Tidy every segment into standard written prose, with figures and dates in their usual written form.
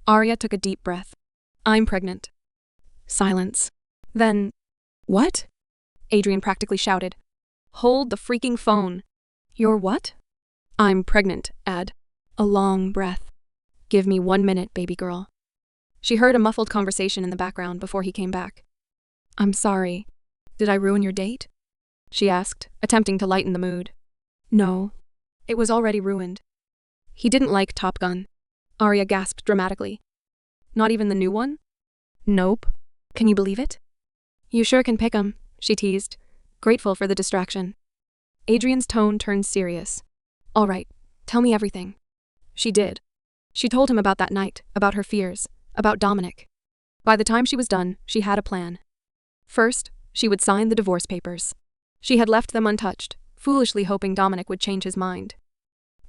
Arya took a deep breath. I'm pregnant. Silence. Then, what? Adrian practically shouted. Hold the freaking phone. You're what? I'm pregnant, Ad. A long breath. Give me 1 minute, baby girl. She heard a muffled conversation in the background before he came back. I'm sorry. Did I ruin your date? She asked, attempting to lighten the mood. No. It was already ruined. He didn't like Top Gun. Arya gasped dramatically. Not even the new one? Nope. Can you believe it? You sure can pick 'em, she teased, grateful for the distraction. Adrian's tone turned serious. All right, tell me everything. She did. She told him about that night, about her fears, about Dominic. By the time she was done, she had a plan. First, she would sign the divorce papers. She had left them untouched, foolishly hoping Dominic would change his mind.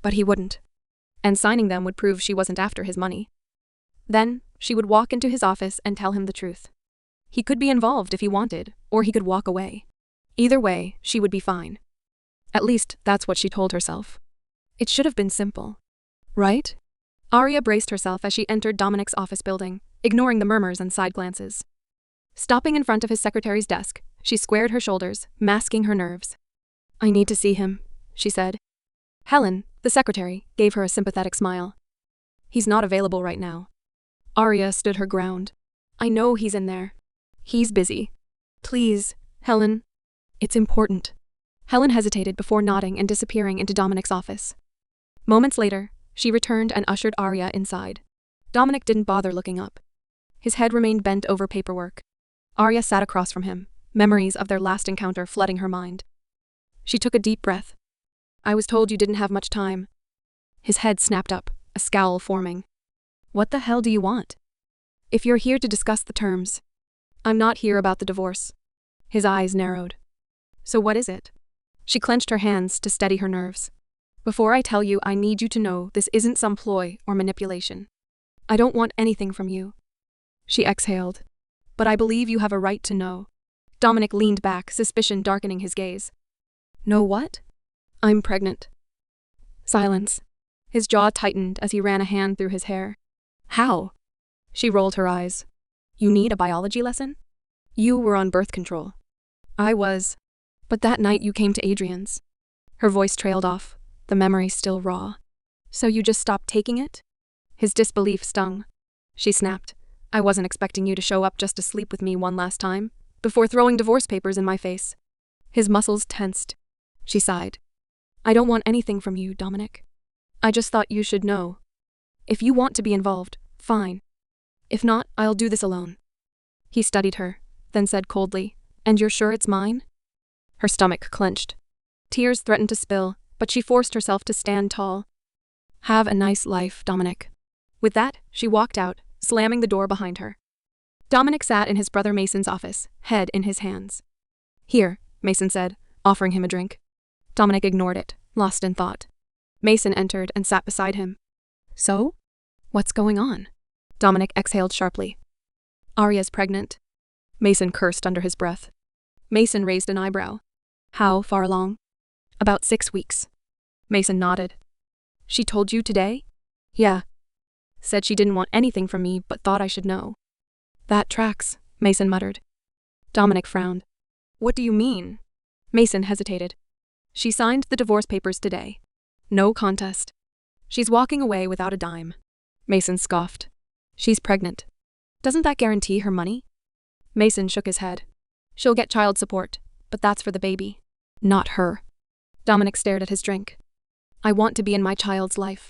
But he wouldn't. And signing them would prove she wasn't after his money. Then, she would walk into his office and tell him the truth. He could be involved if he wanted, or he could walk away. Either way, she would be fine. At least, that's what she told herself. It should have been simple. Right? Arya braced herself as she entered Dominic's office building, ignoring the murmurs and side glances. Stopping in front of his secretary's desk, she squared her shoulders, masking her nerves. I need to see him, she said. Helen, the secretary, gave her a sympathetic smile. He's not available right now. Arya stood her ground. I know he's in there. He's busy. Please, Helen. It's important. Helen hesitated before nodding and disappearing into Dominic's office. Moments later, she returned and ushered Arya inside. Dominic didn't bother looking up. His head remained bent over paperwork. Arya sat across from him, memories of their last encounter flooding her mind. She took a deep breath. I was told you didn't have much time. His head snapped up, a scowl forming. What the hell do you want? If you're here to discuss the terms. I'm not here about the divorce. His eyes narrowed. So what is it? She clenched her hands to steady her nerves. Before I tell you, I need you to know this isn't some ploy or manipulation. I don't want anything from you. She exhaled. But I believe you have a right to know. Dominic leaned back, suspicion darkening his gaze. Know what? I'm pregnant. Silence. His jaw tightened as he ran a hand through his hair. How? She rolled her eyes. You need a biology lesson? You were on birth control. I was. But that night you came to Adrian's. Her voice trailed off, the memory still raw. So you just stopped taking it? His disbelief stung. She snapped. I wasn't expecting you to show up just to sleep with me one last time, before throwing divorce papers in my face. His muscles tensed. She sighed. I don't want anything from you, Dominic. I just thought you should know. If you want to be involved, fine. If not, I'll do this alone. He studied her, then said coldly, And you're sure it's mine? Her stomach clenched. Tears threatened to spill, but she forced herself to stand tall. Have a nice life, Dominic. With that, she walked out, slamming the door behind her. Dominic sat in his brother Mason's office, head in his hands. Here, Mason said, offering him a drink. Dominic ignored it, lost in thought. Mason entered and sat beside him. So? What's going on? Dominic exhaled sharply. Arya's pregnant. Mason cursed under his breath. Mason raised an eyebrow. How far along? About 6 weeks. Mason nodded. She told you today? Yeah. Said she didn't want anything from me but thought I should know. That tracks, Mason muttered. Dominic frowned. What do you mean? Mason hesitated. She signed the divorce papers today. No contest. She's walking away without a dime. Mason scoffed. She's pregnant. Doesn't that guarantee her money? Mason shook his head. She'll get child support, but that's for the baby, not her. Dominic stared at his drink. I want to be in my child's life.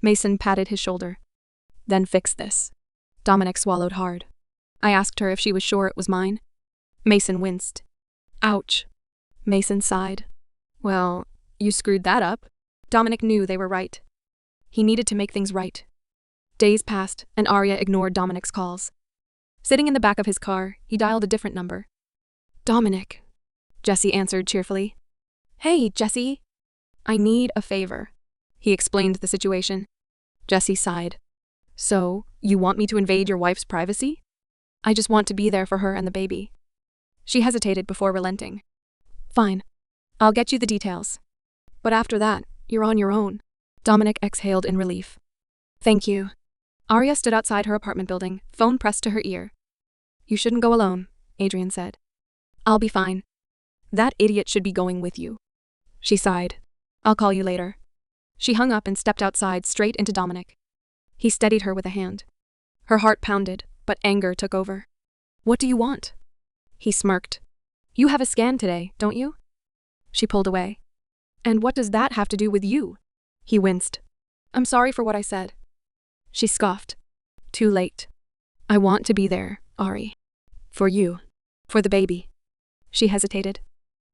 Mason patted his shoulder. Then fix this. Dominic swallowed hard. I asked her if she was sure it was mine. Mason winced. Ouch. Mason sighed. Well, you screwed that up. Dominic knew they were right. He needed to make things right. Days passed, and Arya ignored Dominic's calls. Sitting in the back of his car, he dialed a different number. Dominic, Jesse answered cheerfully. Hey, Jesse. I need a favor. He explained the situation. Jesse sighed. So, you want me to invade your wife's privacy? I just want to be there for her and the baby. She hesitated before relenting. Fine. I'll get you the details. But after that, you're on your own. Dominic exhaled in relief. Thank you. Arya stood outside her apartment building, phone pressed to her ear. You shouldn't go alone, Adrian said. I'll be fine. That idiot should be going with you. She sighed. I'll call you later. She hung up and stepped outside straight into Dominic. He steadied her with a hand. Her heart pounded, but anger took over. What do you want? He smirked. You have a scan today, don't you? She pulled away. And what does that have to do with you? He winced. I'm sorry for what I said. She scoffed. Too late. I want to be there, Ari. For you. For the baby. She hesitated.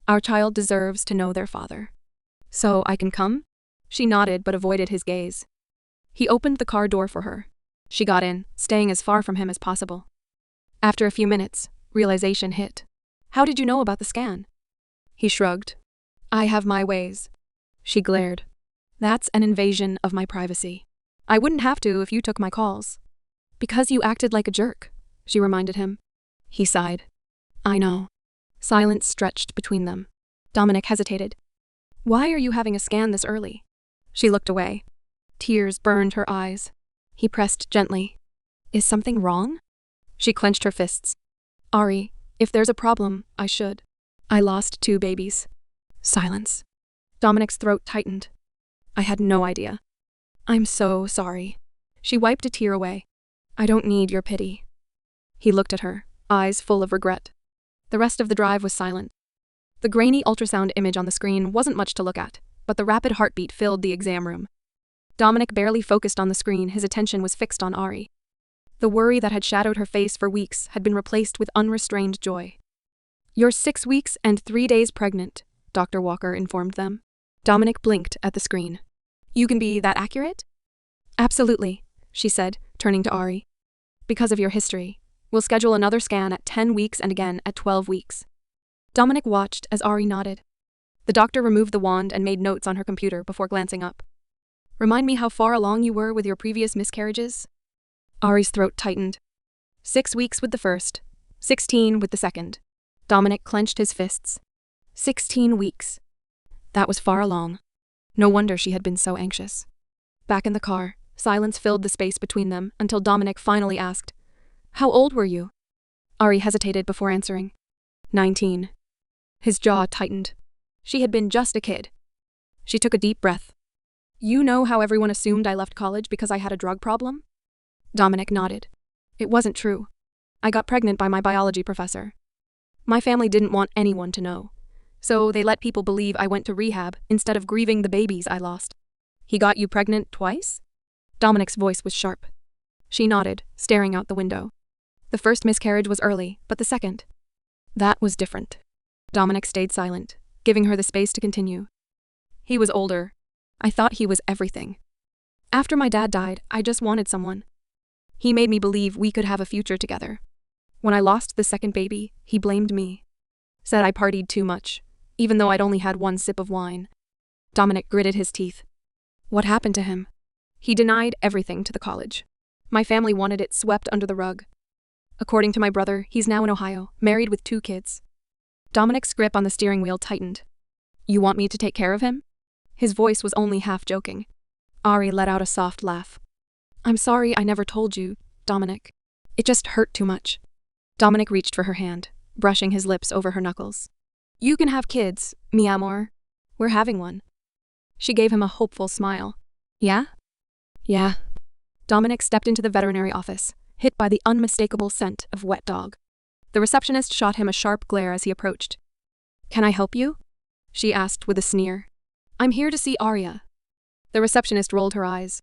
Our child deserves to know their father. So I can come? She nodded but avoided his gaze. He opened the car door for her. She got in, staying as far from him as possible. After a few minutes, realization hit. How did you know about the scan? He shrugged. I have my ways. She glared. That's an invasion of my privacy. I wouldn't have to if you took my calls. Because you acted like a jerk, she reminded him. He sighed. I know. Silence stretched between them. Dominic hesitated. Why are you having a scan this early? She looked away. Tears burned her eyes. He pressed gently. Is something wrong? She clenched her fists. Ari, if there's a problem, I should. I lost 2 babies. Silence. Dominic's throat tightened. I had no idea. I'm so sorry. She wiped a tear away. I don't need your pity. He looked at her, eyes full of regret. The rest of the drive was silent. The grainy ultrasound image on the screen wasn't much to look at, but the rapid heartbeat filled the exam room. Dominic barely focused on the screen, his attention was fixed on Ari. The worry that had shadowed her face for weeks had been replaced with unrestrained joy. You're 6 weeks and 3 days pregnant, Dr. Walker informed them. Dominic blinked at the screen. You can be that accurate? Absolutely, she said, turning to Ari. Because of your history, we'll schedule another scan at 10 weeks and again at 12 weeks. Dominic watched as Ari nodded. The doctor removed the wand and made notes on her computer before glancing up. Remind me how far along you were with your previous miscarriages? Ari's throat tightened. 6 weeks with the first, 16 with the second. Dominic clenched his fists. 16 weeks. That was far along. No wonder she had been so anxious. Back in the car, silence filled the space between them until Dominic finally asked, How old were you? Ari hesitated before answering. 19. His jaw tightened. She had been just a kid. She took a deep breath. You know how everyone assumed I left college because I had a drug problem? Dominic nodded. It wasn't true. I got pregnant by my biology professor. My family didn't want anyone to know, so they let people believe I went to rehab instead of grieving the babies I lost. He got you pregnant twice? Dominic's voice was sharp. She nodded, staring out the window. The first miscarriage was early, but the second. That was different. Dominic stayed silent, giving her the space to continue. He was older. I thought he was everything. After my dad died, I just wanted someone. He made me believe we could have a future together. When I lost the second baby, he blamed me. Said I partied too much, even though I'd only had 1 sip of wine. Dominic gritted his teeth. What happened to him? He denied everything to the college. My family wanted it swept under the rug. According to my brother, he's now in Ohio, married with 2 kids. Dominic's grip on the steering wheel tightened. You want me to take care of him? His voice was only half joking. Ari let out a soft laugh. I'm sorry I never told you, Dominic. It just hurt too much. Dominic reached for her hand, brushing his lips over her knuckles. You can have kids, mi amor. We're having one. She gave him a hopeful smile. Yeah? Yeah. Dominic stepped into the veterinary office, hit by the unmistakable scent of wet dog. The receptionist shot him a sharp glare as he approached. Can I help you? She asked with a sneer. I'm here to see Arya. The receptionist rolled her eyes.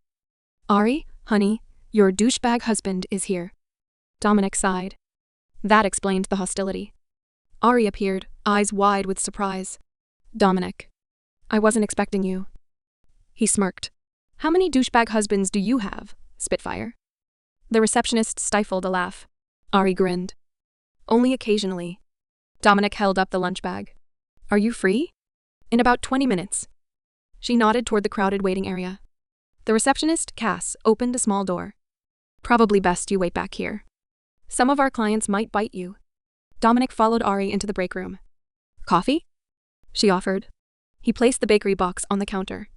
Ari, honey, your douchebag husband is here. Dominic sighed. That explained the hostility. Ari appeared, eyes wide with surprise. Dominic. I wasn't expecting you. He smirked. How many douchebag husbands do you have, Spitfire? The receptionist stifled a laugh. Ari grinned. Only occasionally. Dominic held up the lunch bag. Are you free? In about 20 minutes. She nodded toward the crowded waiting area. The receptionist, Cass, opened a small door. Probably best you wait back here. Some of our clients might bite you. Dominic followed Ari into the break room. Coffee? She offered. He placed the bakery box on the counter.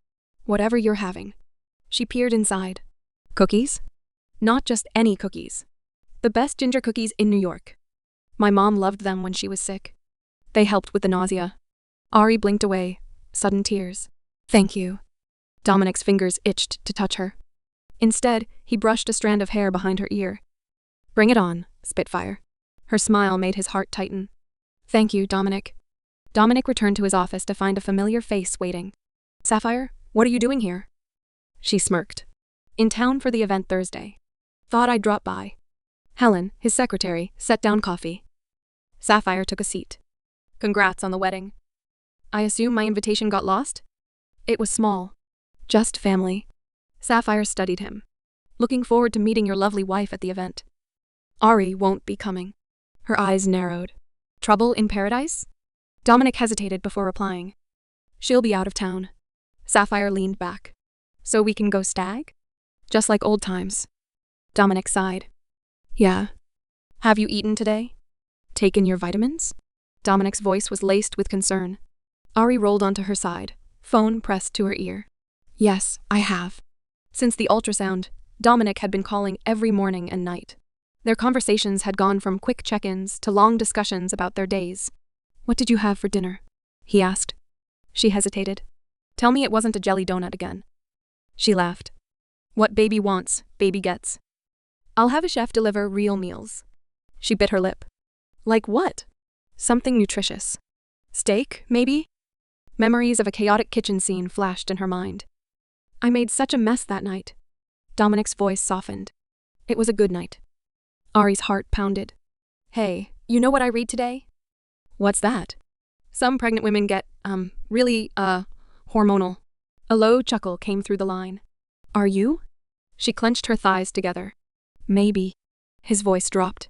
Whatever you're having. She peered inside. Cookies? Not just any cookies. The best ginger cookies in New York. My mom loved them when she was sick. They helped with the nausea. Ari blinked away, sudden tears. Thank you. Dominic's fingers itched to touch her. Instead, he brushed a strand of hair behind her ear. Bring it on, Spitfire. Her smile made his heart tighten. Thank you, Dominic. Dominic returned to his office to find a familiar face waiting. Sapphire, what are you doing here? She smirked. In town for the event Thursday. Thought I'd drop by. Helen, his secretary, set down coffee. Sapphire took a seat. Congrats on the wedding. I assume my invitation got lost? It was small. Just family. Sapphire studied him. Looking forward to meeting your lovely wife at the event. Ari won't be coming. Her eyes narrowed. Trouble in paradise? Dominic hesitated before replying. She'll be out of town. Sapphire leaned back. So we can go stag? Just like old times. Dominic sighed. Yeah. Have you eaten today? Taken your vitamins? Dominic's voice was laced with concern. Ari rolled onto her side, phone pressed to her ear. Yes, I have. Since the ultrasound, Dominic had been calling every morning and night. Their conversations had gone from quick check-ins to long discussions about their days. What did you have for dinner? He asked. She hesitated. Tell me it wasn't a jelly donut again. She laughed. What baby wants, baby gets. I'll have a chef deliver real meals. She bit her lip. Like what? Something nutritious. Steak, maybe? Memories of a chaotic kitchen scene flashed in her mind. I made such a mess that night. Dominic's voice softened. It was a good night. Ari's heart pounded. Hey, you know what I read today? What's that? Some pregnant women get, really, hormonal. A low chuckle came through the line. Are you? She clenched her thighs together. Maybe. His voice dropped.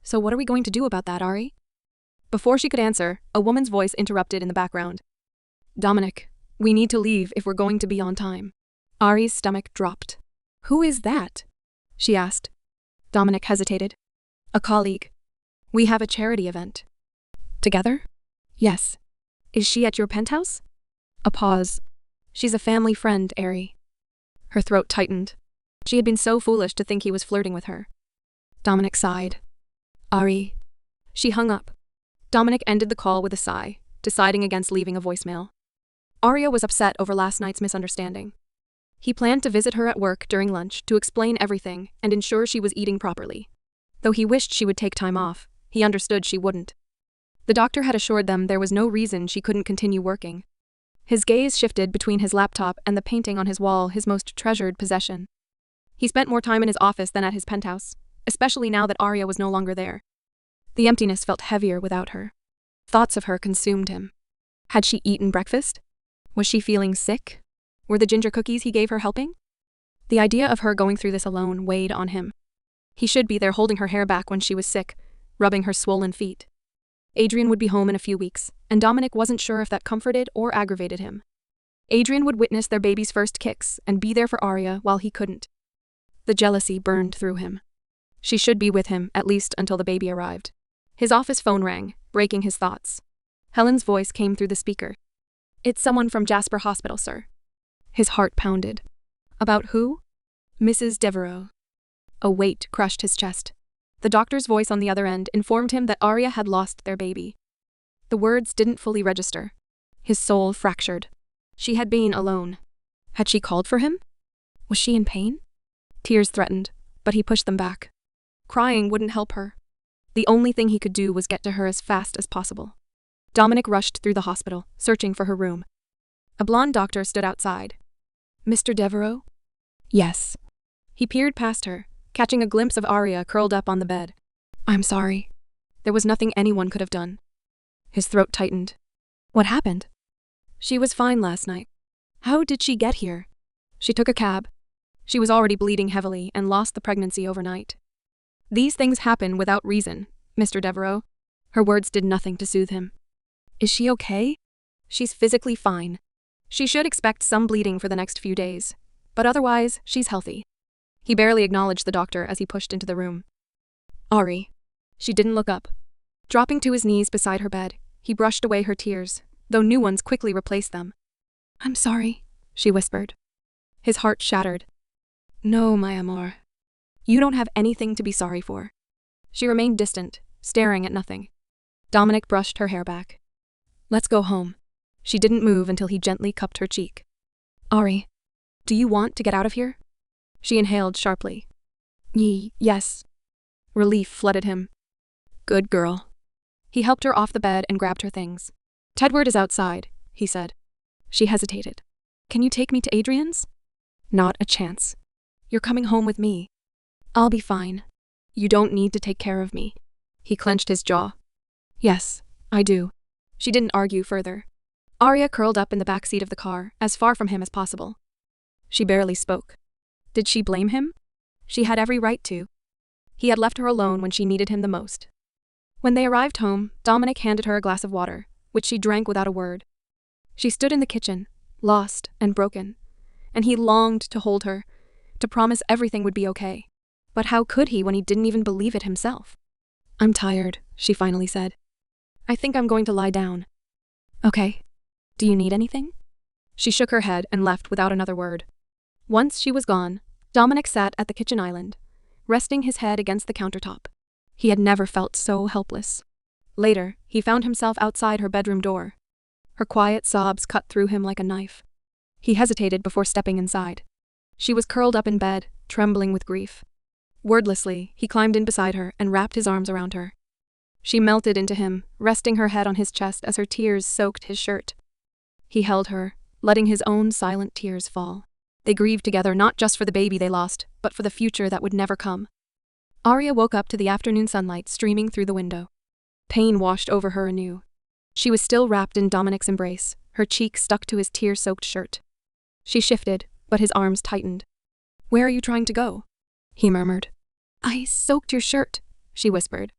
So what are we going to do about that, Ari? Before she could answer, a woman's voice interrupted in the background. Dominic, we need to leave if we're going to be on time. Ari's stomach dropped. Who is that? She asked. Dominic hesitated. A colleague. We have a charity event. Together? Yes. Is she at your penthouse? A pause. She's a family friend, Ari. Her throat tightened. She had been so foolish to think he was flirting with her. Dominic sighed. Ari. She hung up. Dominic ended the call with a sigh, deciding against leaving a voicemail. Aria was upset over last night's misunderstanding. He planned to visit her at work during lunch to explain everything and ensure she was eating properly. Though he wished she would take time off, he understood she wouldn't. The doctor had assured them there was no reason she couldn't continue working. His gaze shifted between his laptop and the painting on his wall, his most treasured possession. He spent more time in his office than at his penthouse, especially now that Aria was no longer there. The emptiness felt heavier without her. Thoughts of her consumed him. Had she eaten breakfast? Was she feeling sick? Were the ginger cookies he gave her helping? The idea of her going through this alone weighed on him. He should be there holding her hair back when she was sick, rubbing her swollen feet. Adrian would be home in a few weeks, and Dominic wasn't sure if that comforted or aggravated him. Adrian would witness their baby's first kicks and be there for Aria while he couldn't. The jealousy burned through him. She should be with him, at least until the baby arrived. His office phone rang, breaking his thoughts. Helen's voice came through the speaker. It's someone from Jasper Hospital, sir. His heart pounded. About who? Mrs. Devereaux. A weight crushed his chest. The doctor's voice on the other end informed him that Aria had lost their baby. The words didn't fully register. His soul fractured. She had been alone. Had she called for him? Was she in pain? Tears threatened, but he pushed them back. Crying wouldn't help her. The only thing he could do was get to her as fast as possible. Dominic rushed through the hospital, searching for her room. A blonde doctor stood outside. Mr. Devereaux? Yes. He peered past her, catching a glimpse of Aria curled up on the bed. I'm sorry. There was nothing anyone could have done. His throat tightened. What happened? She was fine last night. How did she get here? She took a cab. She was already bleeding heavily and lost the pregnancy overnight. These things happen without reason, Mr. Devereaux. Her words did nothing to soothe him. Is she okay? She's physically fine. She should expect some bleeding for the next few days, but otherwise, she's healthy. He barely acknowledged the doctor as he pushed into the room. Ari. She didn't look up. Dropping to his knees beside her bed, he brushed away her tears, though new ones quickly replaced them. I'm sorry, she whispered. His heart shattered. No, my amor. You don't have anything to be sorry for. She remained distant, staring at nothing. Dominic brushed her hair back. Let's go home. She didn't move until he gently cupped her cheek. Ari, do you want to get out of here? She inhaled sharply. Yes. Relief flooded him. Good girl. He helped her off the bed and grabbed her things. Tedward is outside, he said. She hesitated. Can you take me to Adrian's? Not a chance. You're coming home with me. I'll be fine. You don't need to take care of me. He clenched his jaw. Yes, I do. She didn't argue further. Arya curled up in the back seat of the car, as far from him as possible. She barely spoke. Did she blame him? She had every right to. He had left her alone when she needed him the most. When they arrived home, Dominic handed her a glass of water, which she drank without a word. She stood in the kitchen, lost and broken, and he longed to hold her, to promise everything would be okay. But how could he when he didn't even believe it himself? I'm tired, she finally said. I think I'm going to lie down. Okay. Do you need anything? She shook her head and left without another word. Once she was gone, Dominic sat at the kitchen island, resting his head against the countertop. He had never felt so helpless. Later, he found himself outside her bedroom door. Her quiet sobs cut through him like a knife. He hesitated before stepping inside. She was curled up in bed, trembling with grief. Wordlessly, he climbed in beside her and wrapped his arms around her. She melted into him, resting her head on his chest as her tears soaked his shirt. He held her, letting his own silent tears fall. They grieved together not just for the baby they lost, but for the future that would never come. Arya woke up to the afternoon sunlight streaming through the window. Pain washed over her anew. She was still wrapped in Dominic's embrace, her cheek stuck to his tear-soaked shirt. She shifted, but his arms tightened. Where are you trying to go? He murmured. I soaked your shirt, she whispered.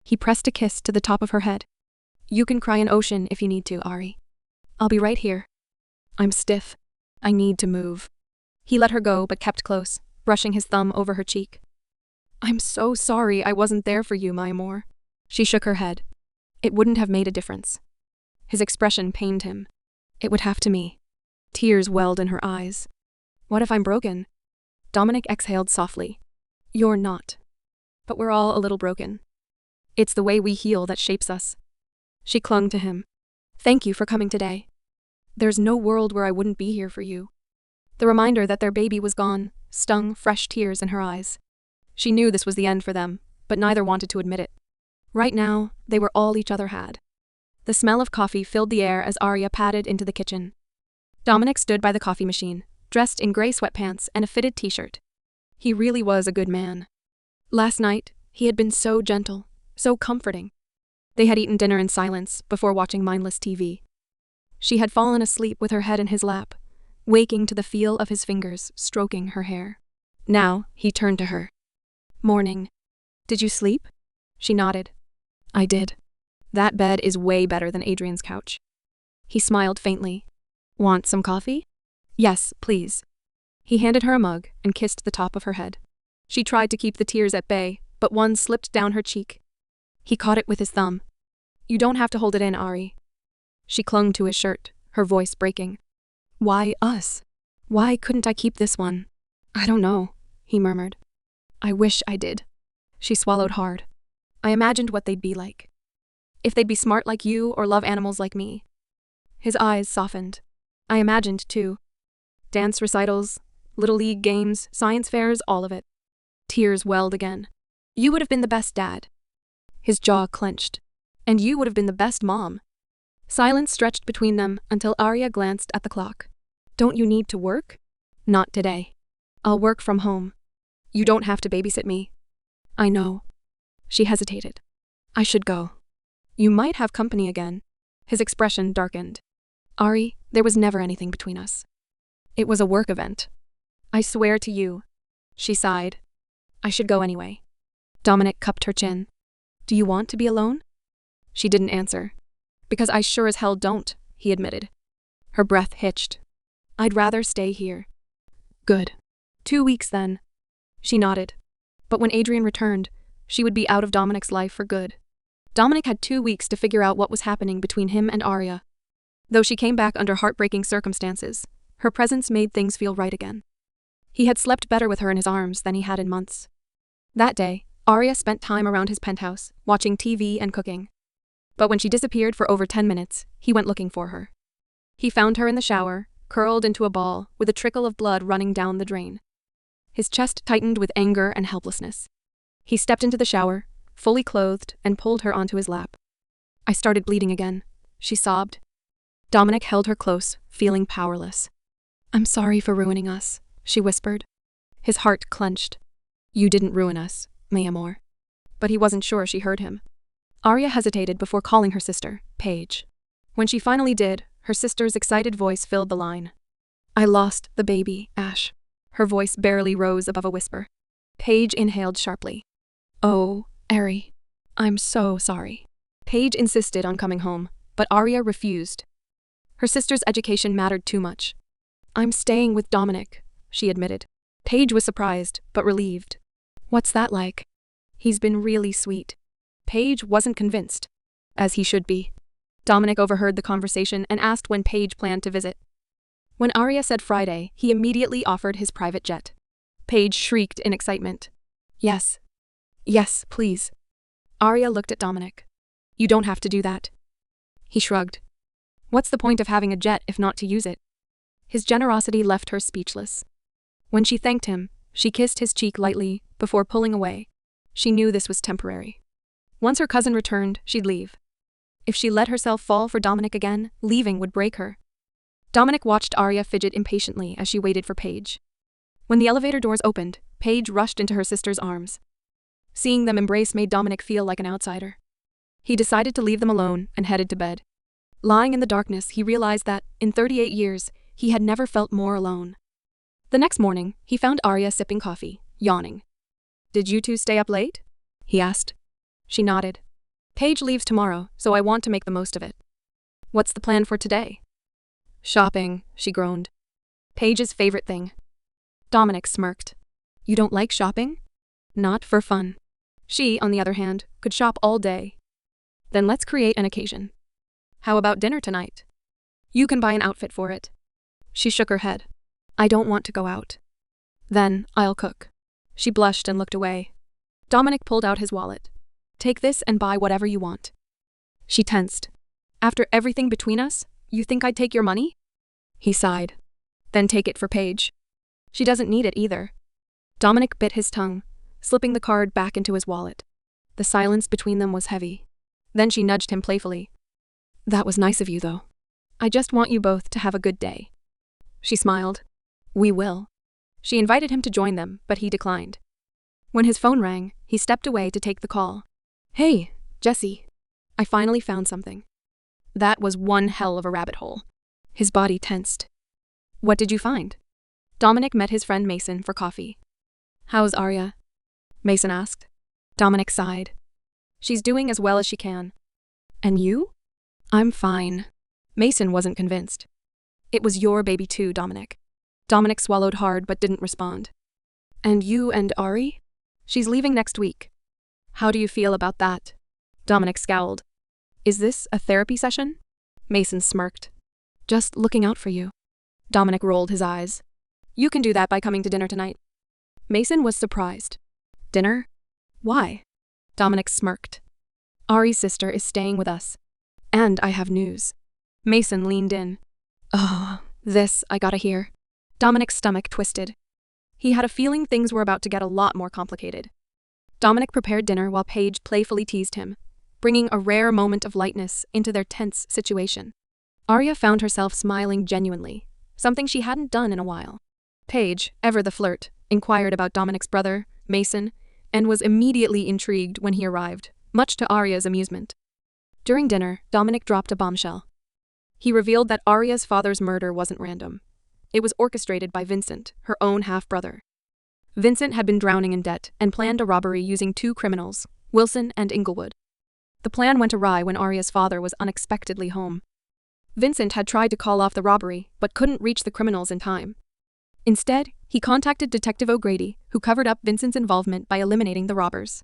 He pressed a kiss to the top of her head. You can cry an ocean if you need to, Ari. I'll be right here. I'm stiff. I need to move. He let her go but kept close, brushing his thumb over her cheek. I'm so sorry I wasn't there for you, my amor. She shook her head. It wouldn't have made a difference. His expression pained him. It would have to me. Tears welled in her eyes. What if I'm broken? Dominic exhaled softly. You're not. But we're all a little broken. It's the way we heal that shapes us. She clung to him. Thank you for coming today. There's no world where I wouldn't be here for you. The reminder that their baby was gone stung fresh tears in her eyes. She knew this was the end for them, but neither wanted to admit it. Right now, they were all each other had. The smell of coffee filled the air as Arya padded into the kitchen. Dominic stood by the coffee machine, dressed in gray sweatpants and a fitted t-shirt. He really was a good man. Last night, he had been so gentle, so comforting. They had eaten dinner in silence before watching mindless TV. She had fallen asleep with her head in his lap, waking to the feel of his fingers stroking her hair. Now, he turned to her. Morning. Did you sleep? She nodded. I did. That bed is way better than Adrian's couch. He smiled faintly. Want some coffee? Yes, please. He handed her a mug and kissed the top of her head. She tried to keep the tears at bay, but one slipped down her cheek. He caught it with his thumb. You don't have to hold it in, Ari. She clung to his shirt, her voice breaking. Why us? Why couldn't I keep this one? I don't know, he murmured. I wish I did. She swallowed hard. I imagined what they'd be like. If they'd be smart like you or love animals like me. His eyes softened. I imagined, too. Dance recitals, little league games, science fairs, all of it. Tears welled again. You would have been the best dad. His jaw clenched. And you would have been the best mom. Silence stretched between them until Arya glanced at the clock. Don't you need to work? Not today. I'll work from home. You don't have to babysit me. I know. She hesitated. I should go. You might have company again. His expression darkened. Ari, there was never anything between us. It was a work event. I swear to you. She sighed. I should go anyway. Dominic cupped her chin. Do you want to be alone? She didn't answer. Because I sure as hell don't, he admitted. Her breath hitched. I'd rather stay here. Good. 2 weeks then. She nodded. But when Adrian returned, she would be out of Dominic's life for good. Dominic had 2 weeks to figure out what was happening between him and Arya. Though she came back under heartbreaking circumstances, her presence made things feel right again. He had slept better with her in his arms than he had in months. That day, Arya spent time around his penthouse, watching TV and cooking. But when she disappeared for over 10 minutes, he went looking for her. He found her in the shower, curled into a ball, with a trickle of blood running down the drain. His chest tightened with anger and helplessness. He stepped into the shower, fully clothed, and pulled her onto his lap. I started bleeding again, she sobbed. Dominic held her close, feeling powerless. I'm sorry for ruining us, she whispered. His heart clenched. You didn't ruin us, mi amor. But he wasn't sure she heard him. Arya hesitated before calling her sister, Paige. When she finally did, her sister's excited voice filled the line. I lost the baby, Ash. Her voice barely rose above a whisper. Paige inhaled sharply. Oh, Ari. I'm so sorry. Paige insisted on coming home, but Arya refused. Her sister's education mattered too much. I'm staying with Dominic, she admitted. Paige was surprised, but relieved. What's that like? He's been really sweet. Paige wasn't convinced. As he should be. Dominic overheard the conversation and asked when Paige planned to visit. When Arya said Friday, he immediately offered his private jet. Paige shrieked in excitement. Yes. Yes, please. Arya looked at Dominic. You don't have to do that. He shrugged. What's the point of having a jet if not to use it? His generosity left her speechless. When she thanked him, she kissed his cheek lightly before pulling away. She knew this was temporary. Once her cousin returned, she'd leave. If she let herself fall for Dominic again, leaving would break her. Dominic watched Arya fidget impatiently as she waited for Paige. When the elevator doors opened, Paige rushed into her sister's arms. Seeing them embrace made Dominic feel like an outsider. He decided to leave them alone and headed to bed. Lying in the darkness, he realized that, in 38 years, he had never felt more alone. The next morning, he found Arya sipping coffee, yawning. Did you two stay up late? He asked. She nodded. Paige leaves tomorrow, so I want to make the most of it. What's the plan for today? Shopping, she groaned. Paige's favorite thing. Dominic smirked. You don't like shopping? Not for fun. She, on the other hand, could shop all day. Then let's create an occasion. How about dinner tonight? You can buy an outfit for it. She shook her head. I don't want to go out. Then, I'll cook. She blushed and looked away. Dominic pulled out his wallet. Take this and buy whatever you want. She tensed. After everything between us, you think I'd take your money? He sighed. Then take it for Paige. She doesn't need it either. Dominic bit his tongue, slipping the card back into his wallet. The silence between them was heavy. Then she nudged him playfully. That was nice of you, though. I just want you both to have a good day. She smiled. We will. She invited him to join them, but he declined. When his phone rang, he stepped away to take the call. Hey, Jesse. I finally found something. That was one hell of a rabbit hole. His body tensed. What did you find? Dominic met his friend Mason for coffee. How's Arya? Mason asked. Dominic sighed. She's doing as well as she can. And you? I'm fine. Mason wasn't convinced. It was your baby too, Dominic. Dominic swallowed hard but didn't respond. And you and Ari? She's leaving next week. How do you feel about that? Dominic scowled. Is this a therapy session? Mason smirked. Just looking out for you. Dominic rolled his eyes. You can do that by coming to dinner tonight. Mason was surprised. Dinner? Why? Dominic smirked. Ari's sister is staying with us. And I have news. Mason leaned in. Oh, this I gotta hear. Dominic's stomach twisted. He had a feeling things were about to get a lot more complicated. Dominic prepared dinner while Paige playfully teased him, bringing a rare moment of lightness into their tense situation. Arya found herself smiling genuinely, something she hadn't done in a while. Paige, ever the flirt, inquired about Dominic's brother, Mason, and was immediately intrigued when he arrived, much to Arya's amusement. During dinner, Dominic dropped a bombshell. He revealed that Arya's father's murder wasn't random. It was orchestrated by Vincent, her own half-brother. Vincent had been drowning in debt and planned a robbery using two criminals, Wilson and Inglewood. The plan went awry when Arya's father was unexpectedly home. Vincent had tried to call off the robbery, but couldn't reach the criminals in time. Instead, he contacted Detective O'Grady, who covered up Vincent's involvement by eliminating the robbers.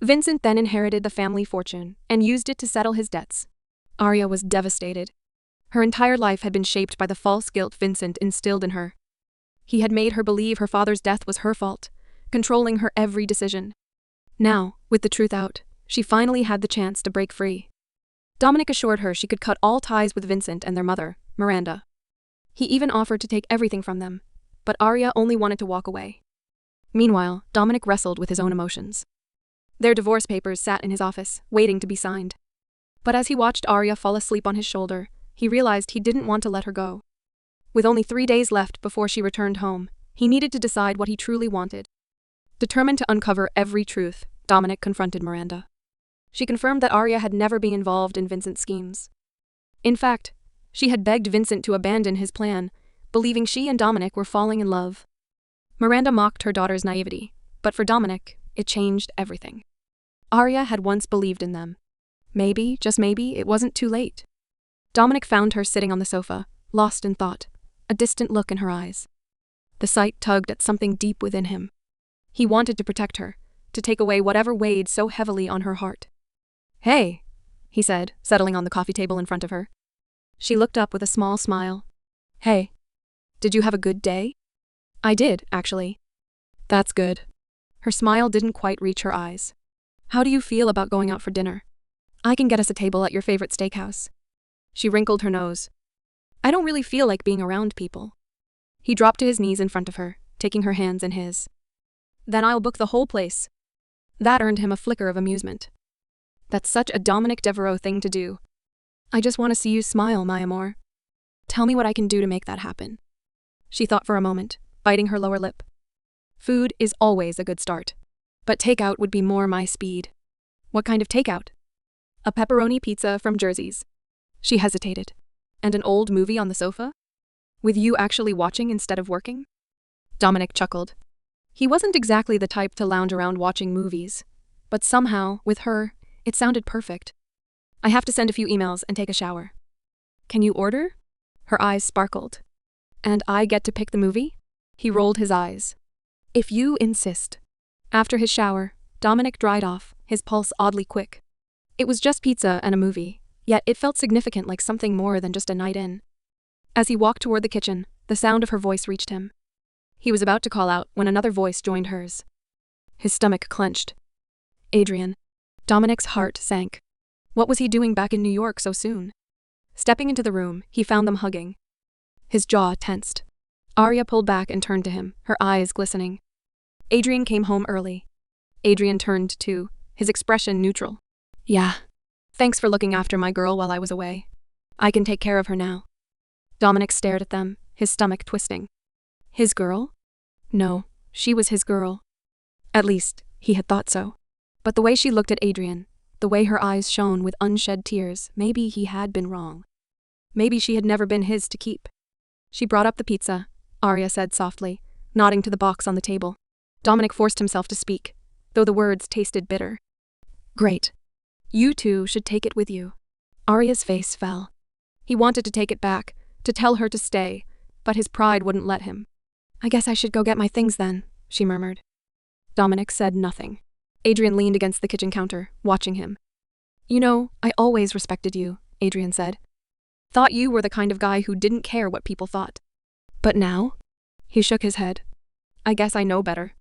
Vincent then inherited the family fortune and used it to settle his debts. Arya was devastated. Her entire life had been shaped by the false guilt Vincent instilled in her. He had made her believe her father's death was her fault, controlling her every decision. Now, with the truth out, she finally had the chance to break free. Dominic assured her she could cut all ties with Vincent and their mother, Miranda. He even offered to take everything from them, but Arya only wanted to walk away. Meanwhile, Dominic wrestled with his own emotions. Their divorce papers sat in his office, waiting to be signed. But as he watched Arya fall asleep on his shoulder, he realized he didn't want to let her go. With only 3 days left before she returned home, he needed to decide what he truly wanted. Determined to uncover every truth, Dominic confronted Miranda. She confirmed that Arya had never been involved in Vincent's schemes. In fact, she had begged Vincent to abandon his plan, believing she and Dominic were falling in love. Miranda mocked her daughter's naivety, but for Dominic, it changed everything. Arya had once believed in them. Maybe, just maybe, it wasn't too late. Dominic found her sitting on the sofa, lost in thought, a distant look in her eyes. The sight tugged at something deep within him. He wanted to protect her, to take away whatever weighed so heavily on her heart. "Hey," he said, settling on the coffee table in front of her. She looked up with a small smile. "Hey. Did you have a good day?" "I did, actually." "That's good." Her smile didn't quite reach her eyes. "How do you feel about going out for dinner? I can get us a table at your favorite steakhouse." She wrinkled her nose. "I don't really feel like being around people." He dropped to his knees in front of her, taking her hands in his. "Then I'll book the whole place." That earned him a flicker of amusement. That's such a Dominic Devereaux thing to do. "I just want to see you smile, my amor. Tell me what I can do to make that happen." She thought for a moment, biting her lower lip. Food is always a good start. But takeout would be more my speed. "What kind of takeout?" "A pepperoni pizza from Jersey's." She hesitated. "And an old movie on the sofa? With you actually watching instead of working?" Dominic chuckled. He wasn't exactly the type to lounge around watching movies. But somehow, with her, it sounded perfect. "I have to send a few emails and take a shower." "Can you order?" Her eyes sparkled. "And I get to pick the movie?" He rolled his eyes. "If you insist." After his shower, Dominic dried off, his pulse oddly quick. It was just pizza and a movie, yet it felt significant, like something more than just a night in. As he walked toward the kitchen, the sound of her voice reached him. He was about to call out when another voice joined hers. His stomach clenched. "Adrian." Dominic's heart sank. What was he doing back in New York so soon? Stepping into the room, he found them hugging. His jaw tensed. Arya pulled back and turned to him, her eyes glistening. Adrian came home early. Adrian turned too, his expression neutral. "Yeah. Thanks for looking after my girl while I was away. I can take care of her now." Dominic stared at them, his stomach twisting. His girl? No, she was his girl. At least, he had thought so. But the way she looked at Adrian, the way her eyes shone with unshed tears, maybe he had been wrong. Maybe she had never been his to keep. She brought up the pizza, Arya said softly, nodding to the box on the table. Dominic forced himself to speak, though the words tasted bitter. "Great. You two should take it with you." Arya's face fell. He wanted to take it back, to tell her to stay, but his pride wouldn't let him. "I guess I should go get my things then," she murmured. Dominic said nothing. Adrian leaned against the kitchen counter, watching him. "You know, I always respected you," Adrian said. "Thought you were the kind of guy who didn't care what people thought. But now?" He shook his head. "I guess I know better."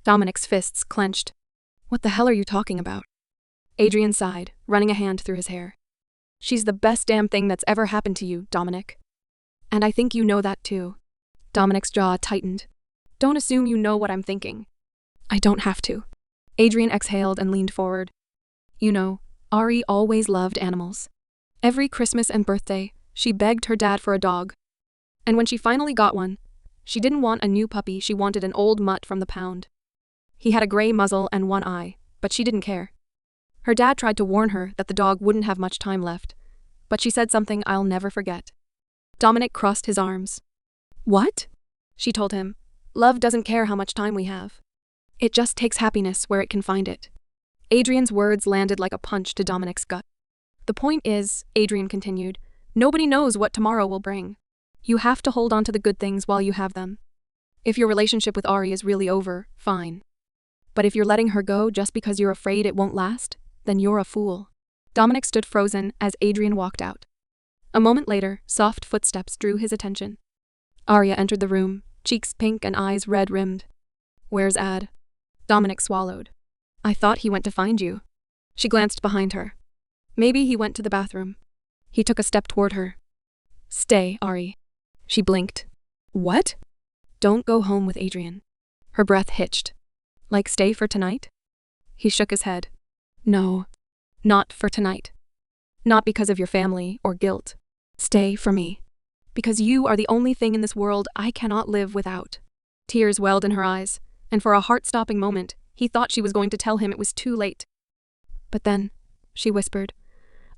Dominic's fists clenched. "What the hell are you talking about?" Adrian sighed, running a hand through his hair. "She's the best damn thing that's ever happened to you, Dominic. And I think you know that too." Dominic's jaw tightened. "Don't assume you know what I'm thinking." "I don't have to." Adrian exhaled and leaned forward. "You know, Ari always loved animals. Every Christmas and birthday, she begged her dad for a dog. And when she finally got one, she didn't want a new puppy, she wanted an old mutt from the pound. He had a gray muzzle and one eye, but she didn't care. Her dad tried to warn her that the dog wouldn't have much time left, but she said something I'll never forget." Dominic crossed his arms. "What?" She told him, "Love doesn't care how much time we have. It just takes happiness where it can find it." Adrian's words landed like a punch to Dominic's gut. "The point is," Adrian continued, "nobody knows what tomorrow will bring. You have to hold on to the good things while you have them. If your relationship with Ari is really over, fine. But if you're letting her go just because you're afraid it won't last, then you're a fool." Dominic stood frozen as Adrian walked out. A moment later, soft footsteps drew his attention. Arya entered the room, cheeks pink and eyes red-rimmed. Where's Ad? Dominic swallowed. I thought he went to find you. She glanced behind her. Maybe he went to the bathroom. He took a step toward her. Stay, Ari. She blinked. What? Don't go home with Adrian. Her breath hitched. Like stay for tonight? He shook his head. No. Not for tonight. Not because of your family or guilt. Stay for me. Because you are the only thing in this world I cannot live without. Tears welled in her eyes, and for a heart-stopping moment, he thought she was going to tell him it was too late. But then, she whispered,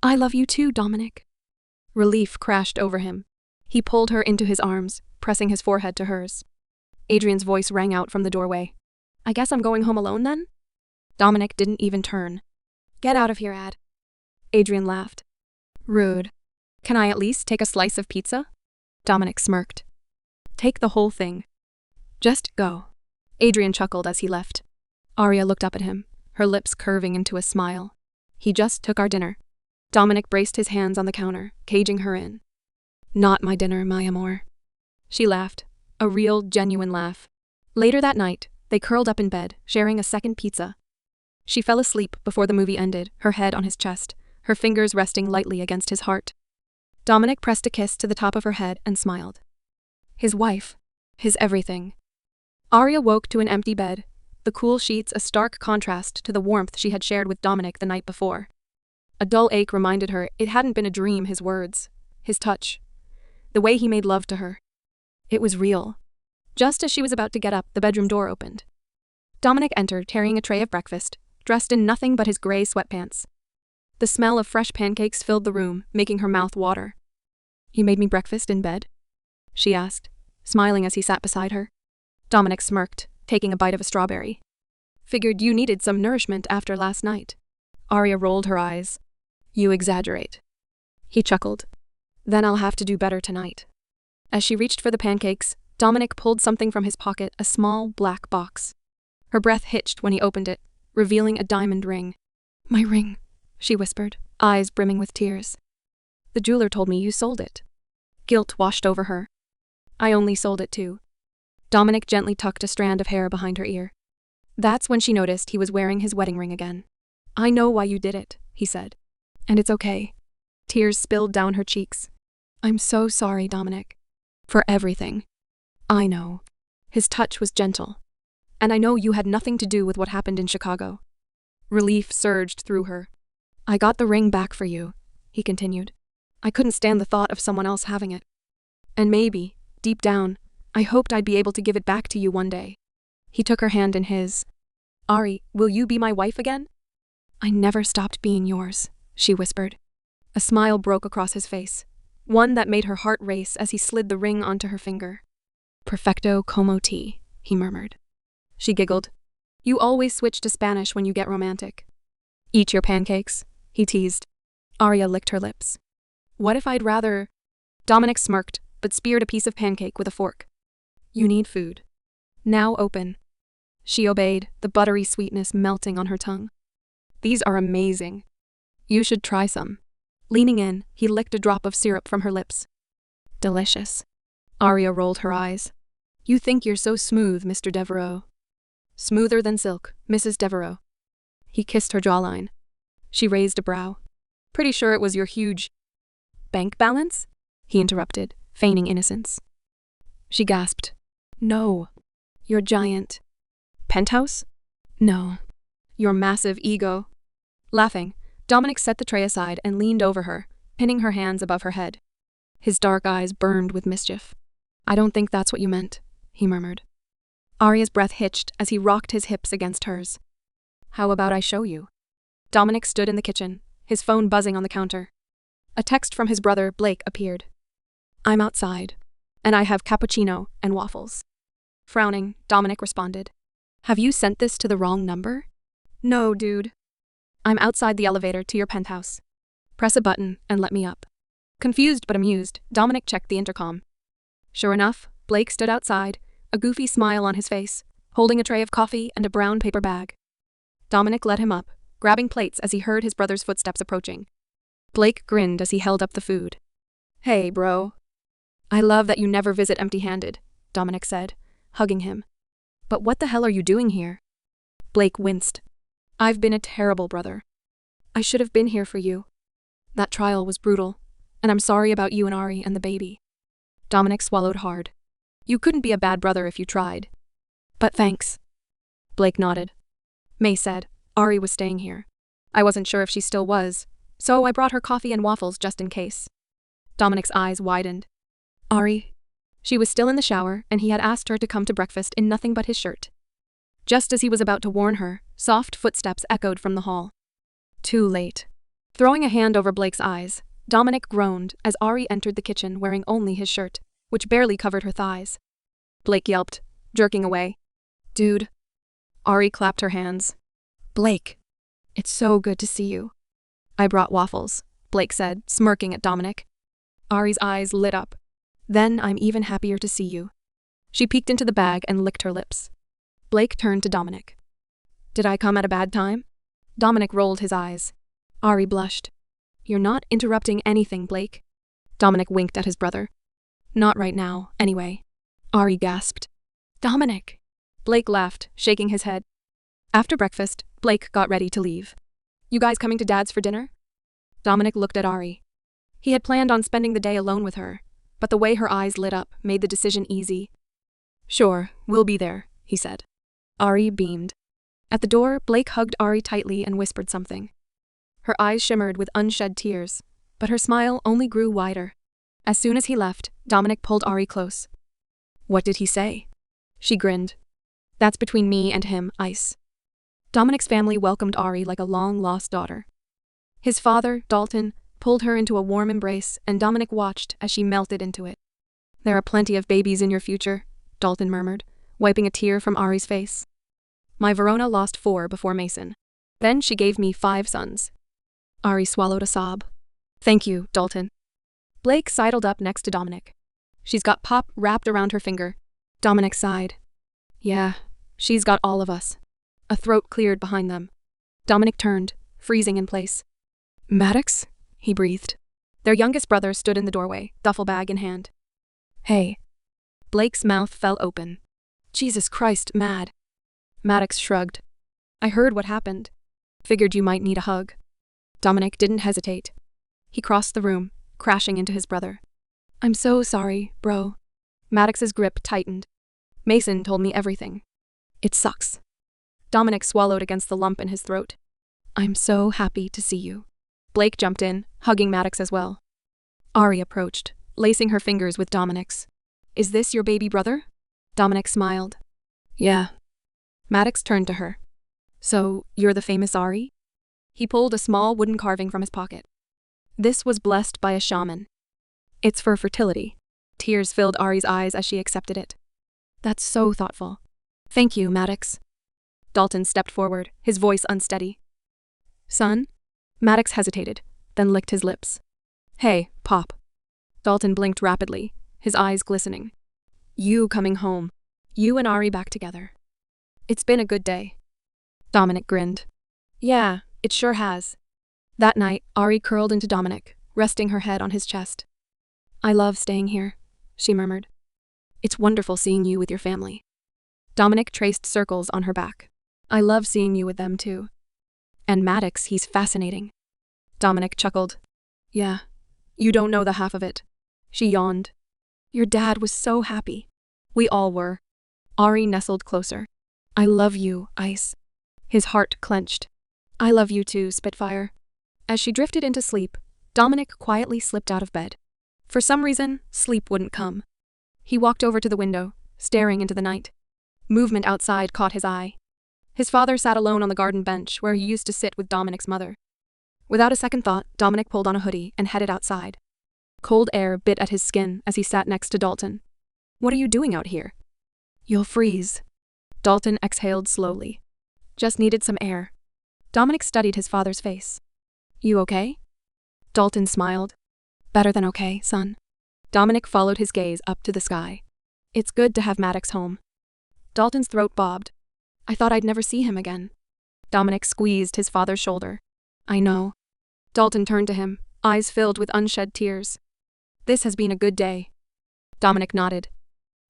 I love you too, Dominic. Relief crashed over him. He pulled her into his arms, pressing his forehead to hers. Adrian's voice rang out from the doorway. I guess I'm going home alone then? Dominic didn't even turn. Get out of here, Ad. Adrian laughed. Rude. Can I at least take a slice of pizza? Dominic smirked. Take the whole thing. Just go. Adrian chuckled as he left. Arya looked up at him, her lips curving into a smile. He just took our dinner. Dominic braced his hands on the counter, caging her in. Not my dinner, my amour. She laughed, a real, genuine laugh. Later that night, they curled up in bed, sharing a second pizza. She fell asleep before the movie ended, her head on his chest, her fingers resting lightly against his heart. Dominic pressed a kiss to the top of her head and smiled. His wife. His everything. Arya woke to an empty bed, the cool sheets a stark contrast to the warmth she had shared with Dominic the night before. A dull ache reminded her it hadn't been a dream, his words, his touch, the way he made love to her. It was real. Just as she was about to get up, the bedroom door opened. Dominic entered, carrying a tray of breakfast, dressed in nothing but his gray sweatpants. The smell of fresh pancakes filled the room, making her mouth water. You made me breakfast in bed? She asked, smiling as he sat beside her. Dominic smirked, taking a bite of a strawberry. Figured you needed some nourishment after last night. Arya rolled her eyes. You exaggerate. He chuckled. Then I'll have to do better tonight. As she reached for the pancakes, Dominic pulled something from his pocket, a small, black box. Her breath hitched when he opened it, revealing a diamond ring. My ring, she whispered, eyes brimming with tears. The jeweler told me you sold it. Guilt washed over her. I only sold it too. Dominic gently tucked a strand of hair behind her ear. That's when she noticed he was wearing his wedding ring again. I know why you did it, he said. And it's okay. Tears spilled down her cheeks. I'm so sorry, Dominic. For everything. I know. His touch was gentle. And I know you had nothing to do with what happened in Chicago. Relief surged through her. I got the ring back for you, he continued. I couldn't stand the thought of someone else having it. And maybe, deep down, I hoped I'd be able to give it back to you one day. He took her hand in his. Ari, will you be my wife again? I never stopped being yours, she whispered. A smile broke across his face, one that made her heart race as he slid the ring onto her finger. Perfecto como ti, he murmured. She giggled. You always switch to Spanish when you get romantic. Eat your pancakes, he teased. Arya licked her lips. What if I'd rather… Dominic smirked, but speared a piece of pancake with a fork. You need food. Now open. She obeyed, the buttery sweetness melting on her tongue. These are amazing. You should try some. Leaning in, he licked a drop of syrup from her lips. Delicious. Arya rolled her eyes. You think you're so smooth, Mr. Devereaux. Smoother than silk, Mrs. Devereaux. He kissed her jawline. She raised a brow. Pretty sure it was your huge… bank balance? He interrupted, feigning innocence. She gasped. No. Your giant… penthouse? No. Your massive ego. Laughing, Dominic set the tray aside and leaned over her, pinning her hands above her head. His dark eyes burned with mischief. I don't think that's what you meant, he murmured. Arya's breath hitched as he rocked his hips against hers. How about I show you? Dominic stood in the kitchen, his phone buzzing on the counter. A text from his brother, Blake, appeared. I'm outside, and I have cappuccino and waffles. Frowning, Dominic responded. Have you sent this to the wrong number? No, dude. I'm outside the elevator to your penthouse. Press a button and let me up. Confused but amused, Dominic checked the intercom. Sure enough, Blake stood outside, a goofy smile on his face, holding a tray of coffee and a brown paper bag. Dominic led him up, grabbing plates as he heard his brother's footsteps approaching. Blake grinned as he held up the food. Hey, bro. I love that you never visit empty-handed, Dominic said, hugging him. But what the hell are you doing here? Blake winced. I've been a terrible brother. I should have been here for you. That trial was brutal, and I'm sorry about you and Ari and the baby. Dominic swallowed hard. You couldn't be a bad brother if you tried. But thanks. Blake nodded. May said, Ari was staying here. I wasn't sure if she still was, so I brought her coffee and waffles just in case. Dominic's eyes widened. Ari? She was still in the shower, and he had asked her to come to breakfast in nothing but his shirt. Just as he was about to warn her, soft footsteps echoed from the hall. Too late. Throwing a hand over Blake's eyes, Dominic groaned as Ari entered the kitchen wearing only his shirt, which barely covered her thighs. Blake yelped, jerking away. Dude. Ari clapped her hands. Blake. It's so good to see you. I brought waffles, Blake said, smirking at Dominic. Ari's eyes lit up. Then I'm even happier to see you. She peeked into the bag and licked her lips. Blake turned to Dominic. Did I come at a bad time? Dominic rolled his eyes. Ari blushed. You're not interrupting anything, Blake. Dominic winked at his brother. Not right now, anyway. Ari gasped. Dominic. Blake laughed, shaking his head. After breakfast, Blake got ready to leave. You guys coming to Dad's for dinner? Dominic looked at Ari. He had planned on spending the day alone with her, but the way her eyes lit up made the decision easy. Sure, we'll be there, he said. Ari beamed. At the door, Blake hugged Ari tightly and whispered something. Her eyes shimmered with unshed tears, but her smile only grew wider. As soon as he left, Dominic pulled Ari close. What did he say? She grinned. That's between me and him, Ice. Dominic's family welcomed Ari like a long-lost daughter. His father, Dalton, pulled her into a warm embrace, and Dominic watched as she melted into it. There are plenty of babies in your future, Dalton murmured, wiping a tear from Ari's face. My Verona lost 4 before Mason. Then she gave me 5 sons. Ari swallowed a sob. Thank you, Dalton. Blake sidled up next to Dominic. She's got Pop wrapped around her finger. Dominic sighed. Yeah, she's got all of us. A throat cleared behind them. Dominic turned, freezing in place. Maddox? He breathed. Their youngest brother stood in the doorway, duffel bag in hand. Hey. Blake's mouth fell open. Jesus Christ, Mad. Maddox shrugged. I heard what happened. Figured you might need a hug. Dominic didn't hesitate. He crossed the room, crashing into his brother. I'm so sorry, bro. Maddox's grip tightened. Mason told me everything. It sucks. Dominic swallowed against the lump in his throat. I'm so happy to see you. Blake jumped in, hugging Maddox as well. Ari approached, lacing her fingers with Dominic's. Is this your baby brother? Dominic smiled. Yeah. Maddox turned to her. So, you're the famous Ari? He pulled a small wooden carving from his pocket. This was blessed by a shaman. It's for fertility. Tears filled Ari's eyes as she accepted it. That's so thoughtful. Thank you, Maddox. Dalton stepped forward, his voice unsteady. Son? Maddox hesitated, then licked his lips. Hey, Pop. Dalton blinked rapidly, his eyes glistening. You coming home. You and Ari back together. It's been a good day. Dominic grinned. Yeah, it sure has. That night, Ari curled into Dominic, resting her head on his chest. I love staying here, she murmured. It's wonderful seeing you with your family. Dominic traced circles on her back. I love seeing you with them too. And Maddox, he's fascinating. Dominic chuckled. Yeah, you don't know the half of it. She yawned. Your dad was so happy. We all were. Ari nestled closer. I love you, Ice. His heart clenched. I love you too, Spitfire. As she drifted into sleep, Dominic quietly slipped out of bed. For some reason, sleep wouldn't come. He walked over to the window, staring into the night. Movement outside caught his eye. His father sat alone on the garden bench where he used to sit with Dominic's mother. Without a second thought, Dominic pulled on a hoodie and headed outside. Cold air bit at his skin as he sat next to Dalton. What are you doing out here? You'll freeze. Dalton exhaled slowly. Just needed some air. Dominic studied his father's face. You okay? Dalton smiled. Better than okay, son. Dominic followed his gaze up to the sky. It's good to have Maddox home. Dalton's throat bobbed. I thought I'd never see him again. Dominic squeezed his father's shoulder. I know. Dalton turned to him, eyes filled with unshed tears. This has been a good day. Dominic nodded.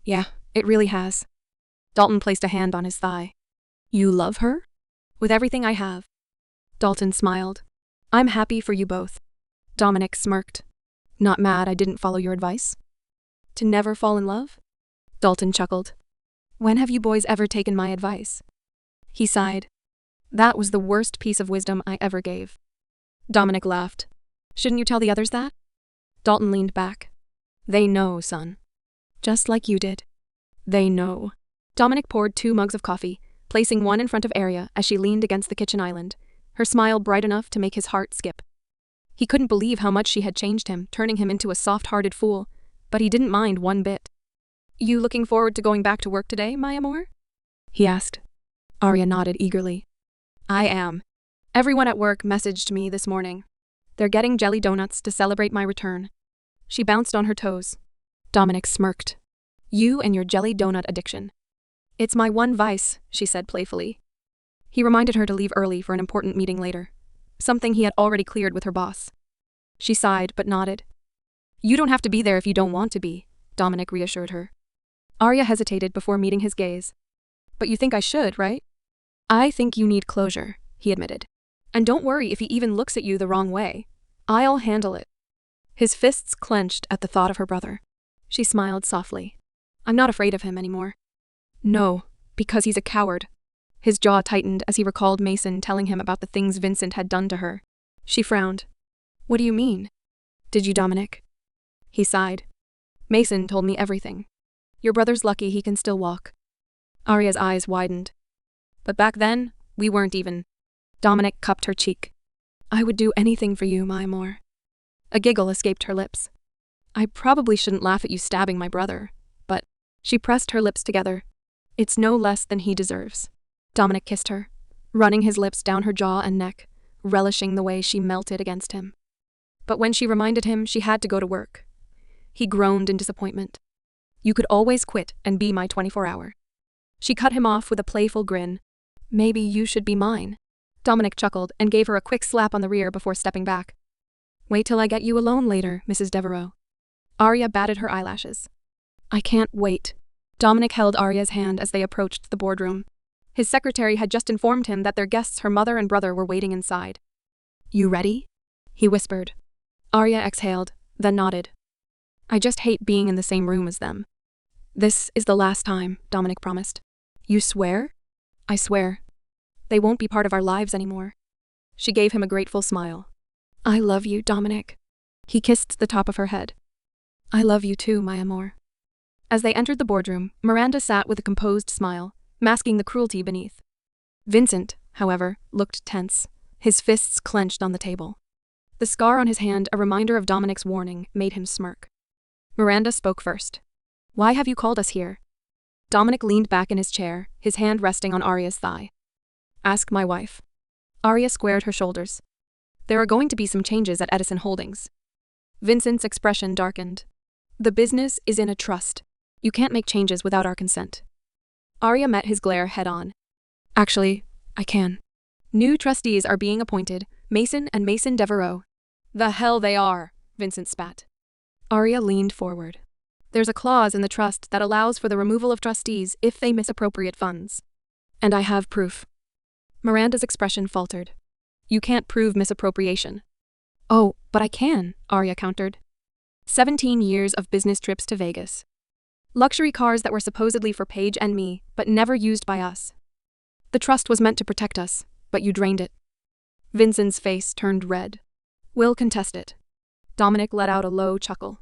Yeah, it really has. Dalton placed a hand on his thigh. You love her? With everything I have. Dalton smiled. I'm happy for you both. Dominic smirked. Not mad I didn't follow your advice? To never fall in love? Dalton chuckled. When have you boys ever taken my advice? He sighed. That was the worst piece of wisdom I ever gave. Dominic laughed. Shouldn't you tell the others that? Dalton leaned back. They know, son. Just like you did. They know. Dominic poured 2 mugs of coffee, placing one in front of Arya as she leaned against the kitchen island, her smile bright enough to make his heart skip. He couldn't believe how much she had changed him, turning him into a soft-hearted fool, but he didn't mind one bit. You looking forward to going back to work today, my amour? He asked. Arya nodded eagerly. I am. Everyone at work messaged me this morning. They're getting jelly donuts to celebrate my return. She bounced on her toes. Dominic smirked. You and your jelly donut addiction. It's my one vice, she said playfully. He reminded her to leave early for an important meeting later, something he had already cleared with her boss. She sighed but nodded. You don't have to be there if you don't want to be, Dominic reassured her. Arya hesitated before meeting his gaze. But you think I should, right? I think you need closure, he admitted. And don't worry if he even looks at you the wrong way. I'll handle it. His fists clenched at the thought of her brother. She smiled softly. I'm not afraid of him anymore. No, because he's a coward. His jaw tightened as he recalled Mason telling him about the things Vincent had done to her. She frowned. What do you mean? Did you, Dominic? He sighed. Mason told me everything. Your brother's lucky he can still walk. Arya's eyes widened. But back then, we weren't even. Dominic cupped her cheek. I would do anything for you, my amour. A giggle escaped her lips. I probably shouldn't laugh at you stabbing my brother, but she pressed her lips together. It's no less than he deserves. Dominic kissed her, running his lips down her jaw and neck, relishing the way she melted against him. But when she reminded him she had to go to work, he groaned in disappointment. You could always quit and be my 24-hour. She cut him off with a playful grin. Maybe you should be mine. Dominic chuckled and gave her a quick slap on the rear before stepping back. Wait till I get you alone later, Mrs. Devereaux. Arya batted her eyelashes. I can't wait. Dominic held Arya's hand as they approached the boardroom. His secretary had just informed him that their guests, her mother and brother, were waiting inside. You ready? He whispered. Arya exhaled, then nodded. I just hate being in the same room as them. This is the last time, Dominic promised. You swear? I swear. They won't be part of our lives anymore. She gave him a grateful smile. I love you, Dominic. He kissed the top of her head. I love you too, my amour. As they entered the boardroom, Miranda sat with a composed smile, masking the cruelty beneath. Vincent, however, looked tense, his fists clenched on the table. The scar on his hand, a reminder of Dominic's warning, made him smirk. Miranda spoke first. Why have you called us here? Dominic leaned back in his chair, his hand resting on Arya's thigh. Ask my wife. Arya squared her shoulders. There are going to be some changes at Edison Holdings. Vincent's expression darkened. The business is in a trust. You can't make changes without our consent. Arya met his glare head-on. Actually, I can. New trustees are being appointed, Mason and Mason Devereaux. The hell they are, Vincent spat. Arya leaned forward. There's a clause in the trust that allows for the removal of trustees if they misappropriate funds. And I have proof. Miranda's expression faltered. You can't prove misappropriation. Oh, but I can, Arya countered. 17 years of business trips to Vegas. Luxury cars that were supposedly for Paige and me, but never used by us. The trust was meant to protect us, but you drained it. Vincent's face turned red. We'll contest it. Dominic let out a low chuckle.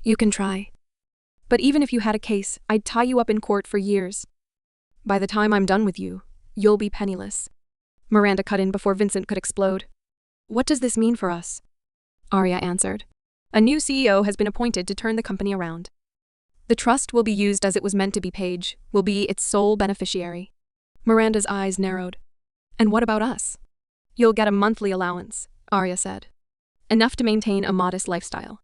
You can try. But even if you had a case, I'd tie you up in court for years. By the time I'm done with you, you'll be penniless. Miranda cut in before Vincent could explode. What does this mean for us? Arya answered. A new CEO has been appointed to turn the company around. The trust will be used as it was meant to be. Paige will be its sole beneficiary. Miranda's eyes narrowed. And what about us? You'll get a monthly allowance, Arya said. Enough to maintain a modest lifestyle.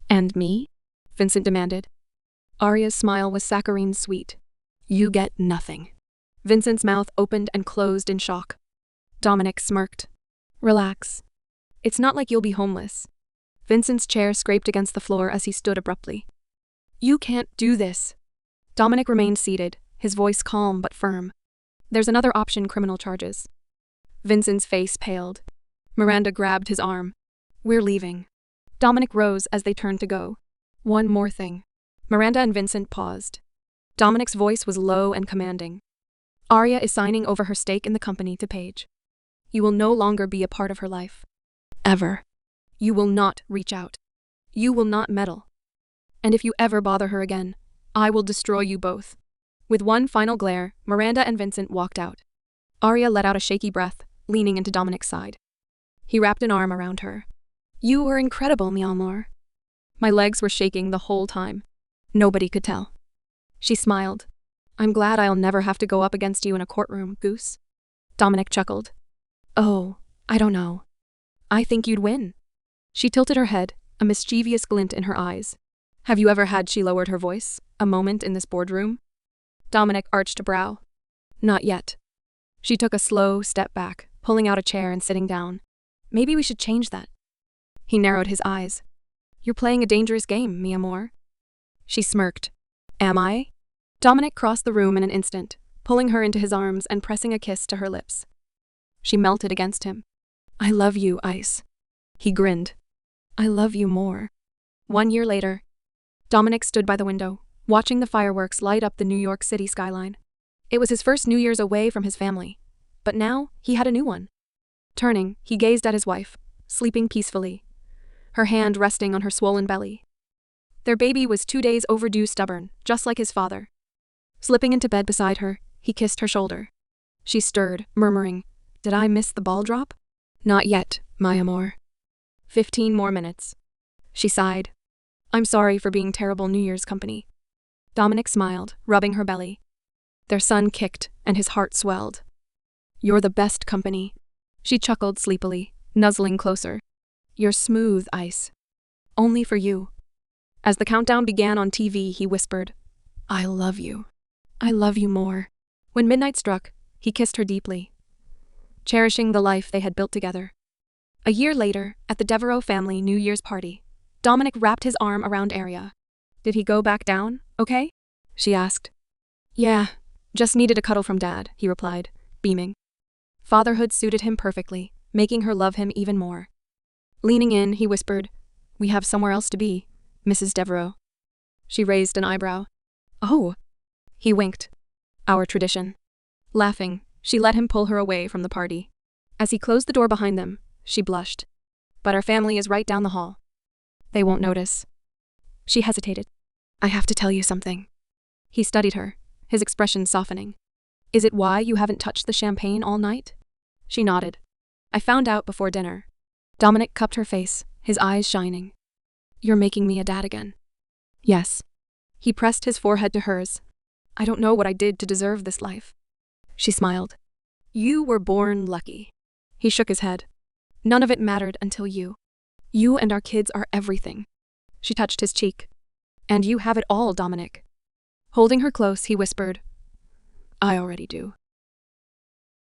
And me? Vincent demanded. Arya's smile was saccharine sweet. You get nothing. Vincent's mouth opened and closed in shock. Dominic smirked. Relax. It's not like you'll be homeless. Vincent's chair scraped against the floor as he stood abruptly. You can't do this. Dominic remained seated, his voice calm but firm. There's another option, criminal charges. Vincent's face paled. Miranda grabbed his arm. We're leaving. Dominic rose as they turned to go. One more thing. Miranda and Vincent paused. Dominic's voice was low and commanding. Arya is signing over her stake in the company to Paige. You will no longer be a part of her life. Ever. You will not reach out. You will not meddle. And if you ever bother her again, I will destroy you both. With one final glare, Miranda and Vincent walked out. Arya let out a shaky breath, leaning into Dominic's side. He wrapped an arm around her. You were incredible, mi amor. My legs were shaking the whole time. Nobody could tell. She smiled. I'm glad I'll never have to go up against you in a courtroom, Goose. Dominic chuckled. Oh, I don't know. I think you'd win. She tilted her head, a mischievous glint in her eyes. Have you ever had, she lowered her voice, a moment in this boardroom? Dominic arched a brow. Not yet. She took a slow step back, pulling out a chair and sitting down. Maybe we should change that. He narrowed his eyes. You're playing a dangerous game, mi amor. She smirked. Am I? Dominic crossed the room in an instant, pulling her into his arms and pressing a kiss to her lips. She melted against him. I love you, Ice. He grinned. I love you more. 1 year later, Dominic stood by the window, watching the fireworks light up the New York City skyline. It was his first New Year's away from his family, but now he had a new one. Turning, he gazed at his wife, sleeping peacefully, her hand resting on her swollen belly. Their baby was 2 days overdue, stubborn, just like his father. Slipping into bed beside her, he kissed her shoulder. She stirred, murmuring, Did I miss the ball drop? Not yet, my amor. 15 more minutes. She sighed. I'm sorry for being terrible New Year's company. Dominic smiled, rubbing her belly. Their son kicked, and his heart swelled. You're the best company. She chuckled sleepily, nuzzling closer. You're smooth, Ice. Only for you. As the countdown began on TV, he whispered, I love you. I love you more. When midnight struck, he kissed her deeply, cherishing the life they had built together. A year later, at the Devereaux family New Year's party, Dominic wrapped his arm around Arya. Did he go back down, okay? She asked. Yeah, just needed a cuddle from Dad, he replied, beaming. Fatherhood suited him perfectly, making her love him even more. Leaning in, he whispered, We have somewhere else to be, Mrs. Devereaux. She raised an eyebrow. Oh. He winked. Our tradition. Laughing, she let him pull her away from the party. As he closed the door behind them, she blushed. But our family is right down the hall. They won't notice. She hesitated. I have to tell you something. He studied her, his expression softening. Is it why you haven't touched the champagne all night? She nodded. I found out before dinner. Dominic cupped her face, his eyes shining. You're making me a dad again. Yes. He pressed his forehead to hers. I don't know what I did to deserve this life. She smiled. You were born lucky. He shook his head. None of it mattered until you. You and our kids are everything. She touched his cheek. And you have it all, Dominic. Holding her close, he whispered, I already do.